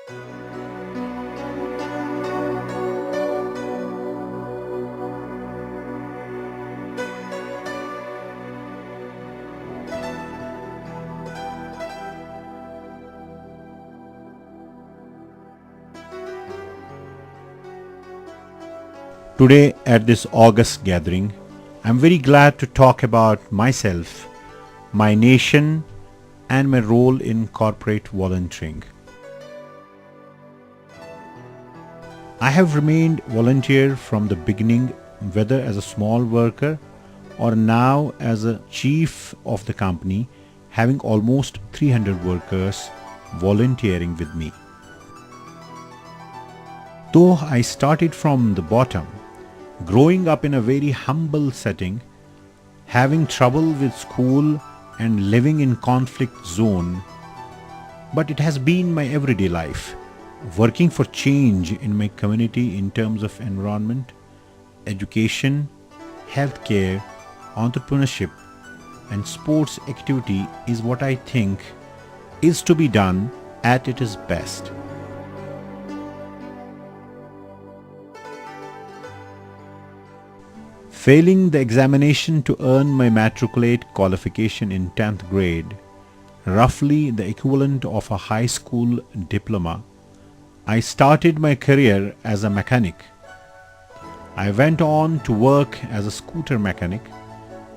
Today, at this August gathering, I'm very glad to talk about myself, my nation, and my role in corporate volunteering. I have remained volunteer from the beginning, whether as a small worker or now as a chief of the company, having almost 300 workers volunteering with me. Though I started from the bottom, growing up in a very humble setting, having trouble with school and living in conflict zone, but it has been my everyday life, working for change in my community in terms of environment, education, healthcare, entrepreneurship, and sports activity is what I think is to be done at its best. Failing the examination to earn my matriculate qualification in 10th grade, roughly the equivalent of a high school diploma, I started my career as a mechanic. I went on to work as a scooter mechanic,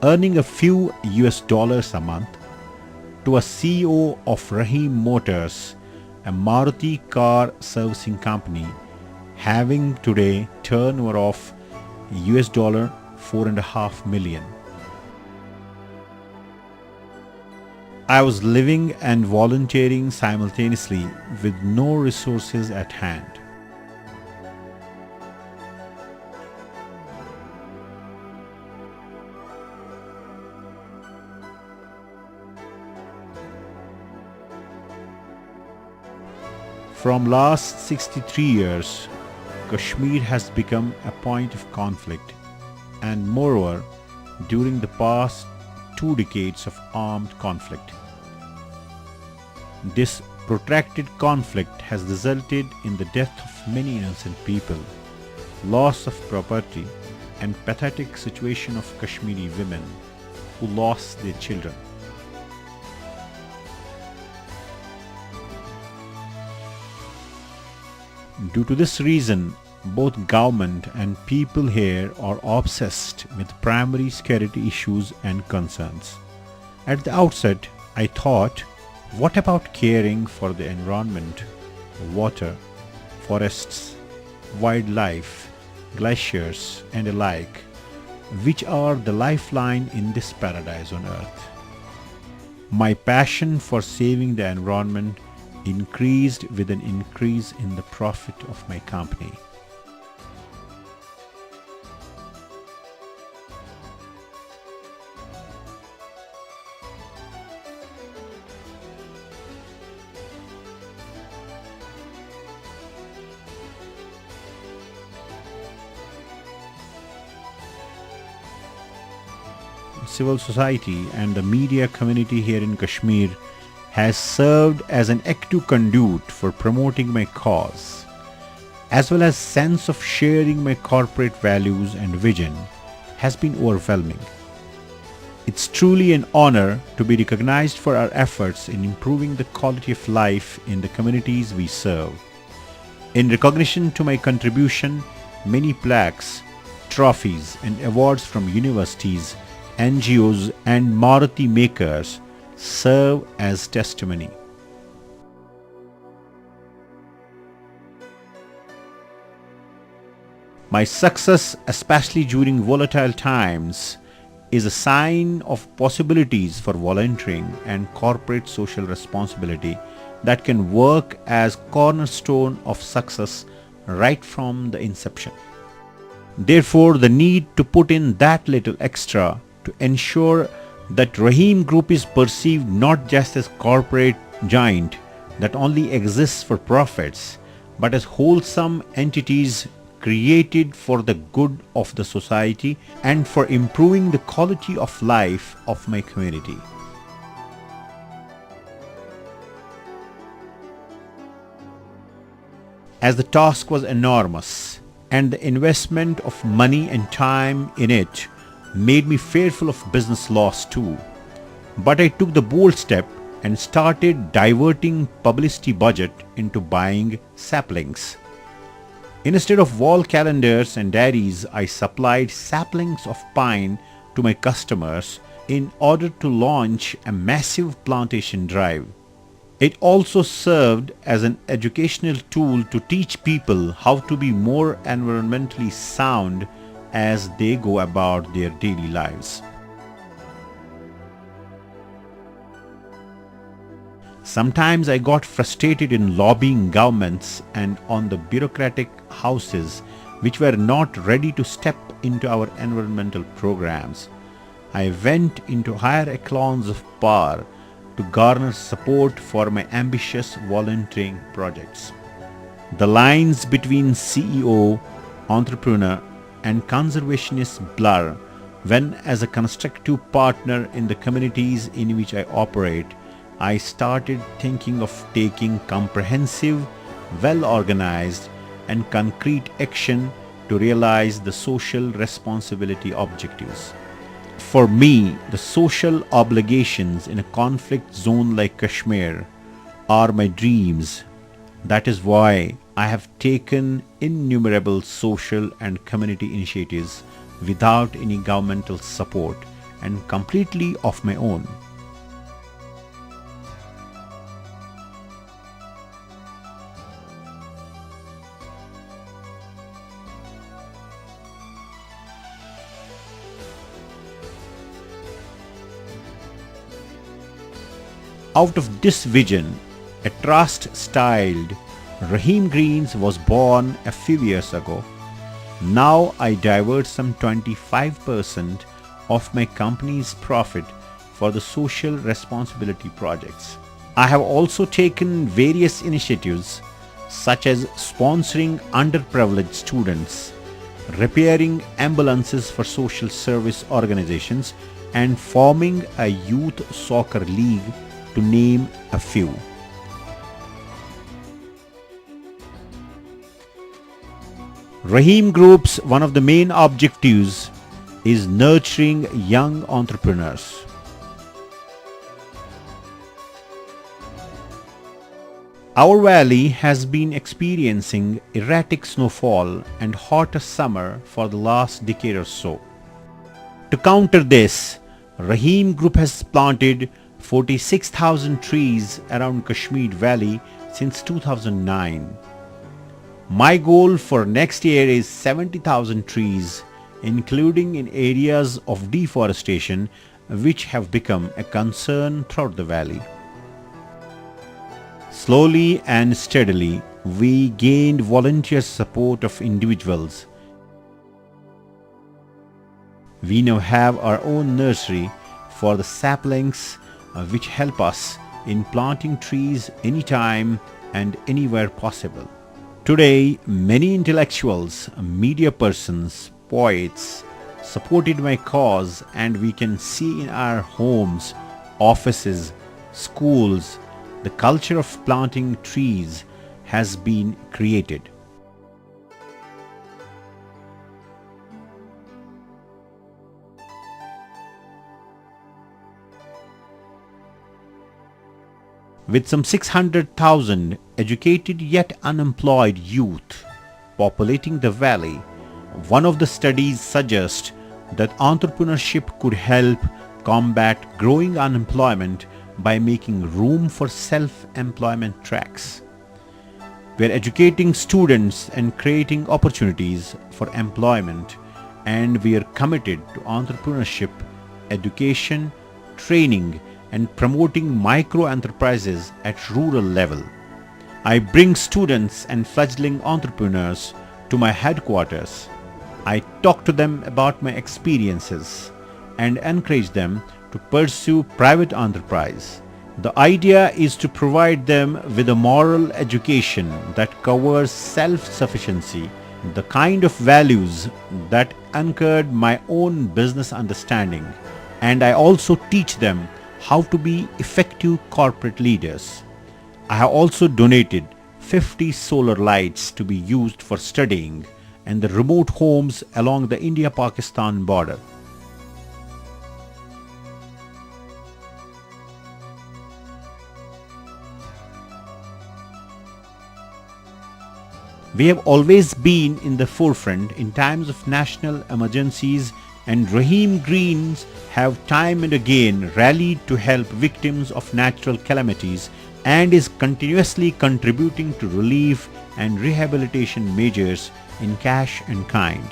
earning a few US dollars a month, to a CEO of Rahim Motors, a Maruti car servicing company, having today turnover of US dollar 4.5 million. I was living and volunteering simultaneously with no resources at hand. From last 63 years, Kashmir has become a point of conflict, and moreover, during the past 2 decades of armed conflict. This protracted conflict has resulted in the death of many innocent people, loss of property, and pathetic situation of Kashmiri women who lost their children. Due to this reason, both government and people here are obsessed with primary security issues and concerns. At the outset, I thought, what about caring for the environment, water, forests, wildlife, glaciers, and the like, which are the lifeline in this paradise on earth? My passion for saving the environment increased with an increase in the profit of my company. Civil society and the media community here in Kashmir has served as an active conduit for promoting my cause, as well as sense of sharing my corporate values and vision has been overwhelming. It's truly an honor to be recognized for our efforts in improving the quality of life in the communities we serve. In recognition to my contribution, many plaques, trophies, and awards from universities, NGOs, and Maruti makers serve as testimony. My success, especially during volatile times, is a sign of possibilities for volunteering and corporate social responsibility that can work as cornerstone of success right from the inception. Therefore, the need to put in that little extra to ensure that Rahim Group is perceived not just as corporate giant that only exists for profits, but as wholesome entities created for the good of the society and for improving the quality of life of my community. as the task was enormous and the investment of money and time in it made me fearful of business loss too. But I took the bold step and started diverting publicity budget into buying saplings. Instead of wall calendars and diaries, I supplied saplings of pine to my customers in order to launch a massive plantation drive. It also served as an educational tool to teach people how to be more environmentally sound as they go about their daily lives. Sometimes I got frustrated in lobbying governments and on the bureaucratic houses which were not ready to step into our environmental programs. I went into higher echelons of power to garner support for my ambitious volunteering projects. The lines between CEO, entrepreneur, and conservationist blur when, as a constructive partner in the communities in which I operate, I started thinking of taking comprehensive, well-organized, and concrete action to realize the social responsibility objectives. For me, the social obligations in a conflict zone like Kashmir are my dreams. That is why I have taken innumerable social and community initiatives without any governmental support and completely of my own. Out of this vision, a trust-styled Rahim Greens was born a few years ago. Now I divert some 25% of my company's profit for the social responsibility projects. I have also taken various initiatives such as sponsoring underprivileged students, repairing ambulances for social service organizations, and forming a youth soccer league, to name a few. Rahim Group's one of the main objectives is nurturing young entrepreneurs. Our valley has been experiencing erratic snowfall and hotter summer for the last decade or so. To counter this, Rahim Group has planted 46,000 trees around Kashmir Valley since 2009. My goal for next year is 70,000 trees, including in areas of deforestation which have become a concern throughout the valley. Slowly and steadily, we gained volunteer support of individuals. We now have our own nursery for the saplings which help us in planting trees anytime and anywhere possible. Today, many intellectuals, media persons, poets supported my cause, and we can see in our homes, offices, schools, the culture of planting trees has been created. With some 600,000 educated yet unemployed youth populating the valley, one of the studies suggests that entrepreneurship could help combat growing unemployment by making room for self-employment tracks. We are educating students and creating opportunities for employment, and we are committed to entrepreneurship, education, training, and promoting micro-enterprises at rural level. I bring students and fledgling entrepreneurs to my headquarters. I talk to them about my experiences and encourage them to pursue private enterprise. The idea is to provide them with a moral education that covers self-sufficiency, the kind of values that anchored my own business understanding, and I also teach them how to be effective corporate leaders. I have also donated 50 solar lights to be used for studying and the remote homes along the India-Pakistan border. We have always been in the forefront in times of national emergencies, and Rahim Greens have time and again rallied to help victims of natural calamities and is continuously contributing to relief and rehabilitation measures in cash and kind.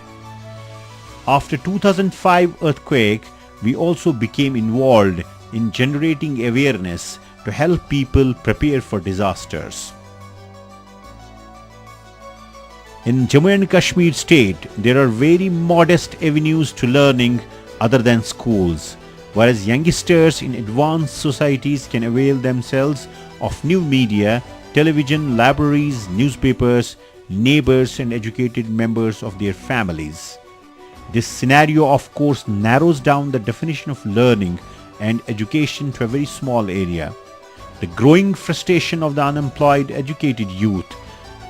After 2005 earthquake, we also became involved in generating awareness to help people prepare for disasters. In Jammu and Kashmir state, there are very modest avenues to learning other than schools, whereas youngsters in advanced societies can avail themselves of new media, television, libraries, newspapers, neighbors and educated members of their families. This scenario of course narrows down the definition of learning and education to a very small area. The growing frustration of the unemployed educated youth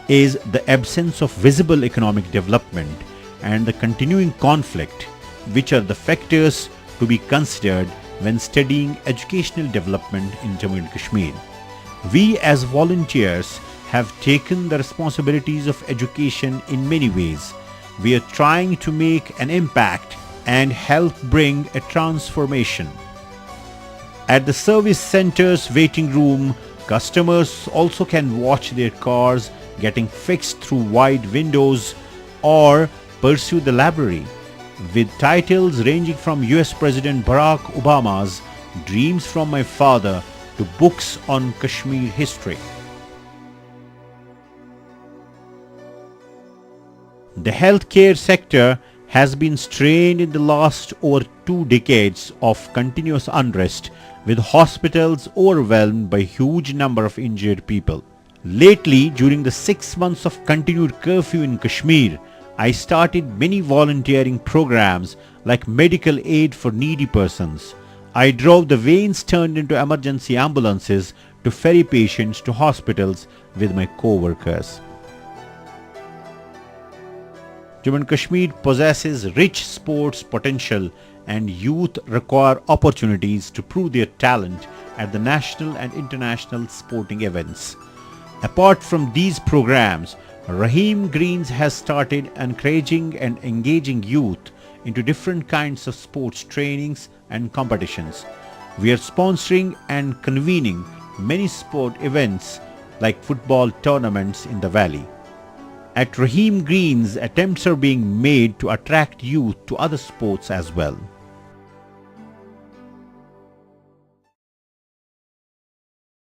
is the absence of visible economic development and the continuing conflict, which are the factors to be considered when studying educational development in Jammu and Kashmir. We as volunteers have taken the responsibilities of education in many ways. We are trying to make an impact and help bring a transformation. At the service center's waiting room, customers also can watch their cars getting fixed through wide windows or pursue the library with titles ranging from US President Barack Obama's Dreams from My Father to books on Kashmir history. The healthcare sector has been strained in the last over 2 decades of continuous unrest, with hospitals overwhelmed by a huge number of injured people. Lately, during the 6 months of continued curfew in Kashmir, I started many volunteering programs like medical aid for needy persons. I drove the vans turned into emergency ambulances to ferry patients to hospitals with my co-workers. Jammu and Kashmir possesses rich sports potential and youth require opportunities to prove their talent at the national and international sporting events. Apart from these programs, Rahim Greens has started encouraging and engaging youth into different kinds of sports trainings and competitions. We are sponsoring and convening many sport events like football tournaments in the valley. At Rahim Greens, attempts are being made to attract youth to other sports as well.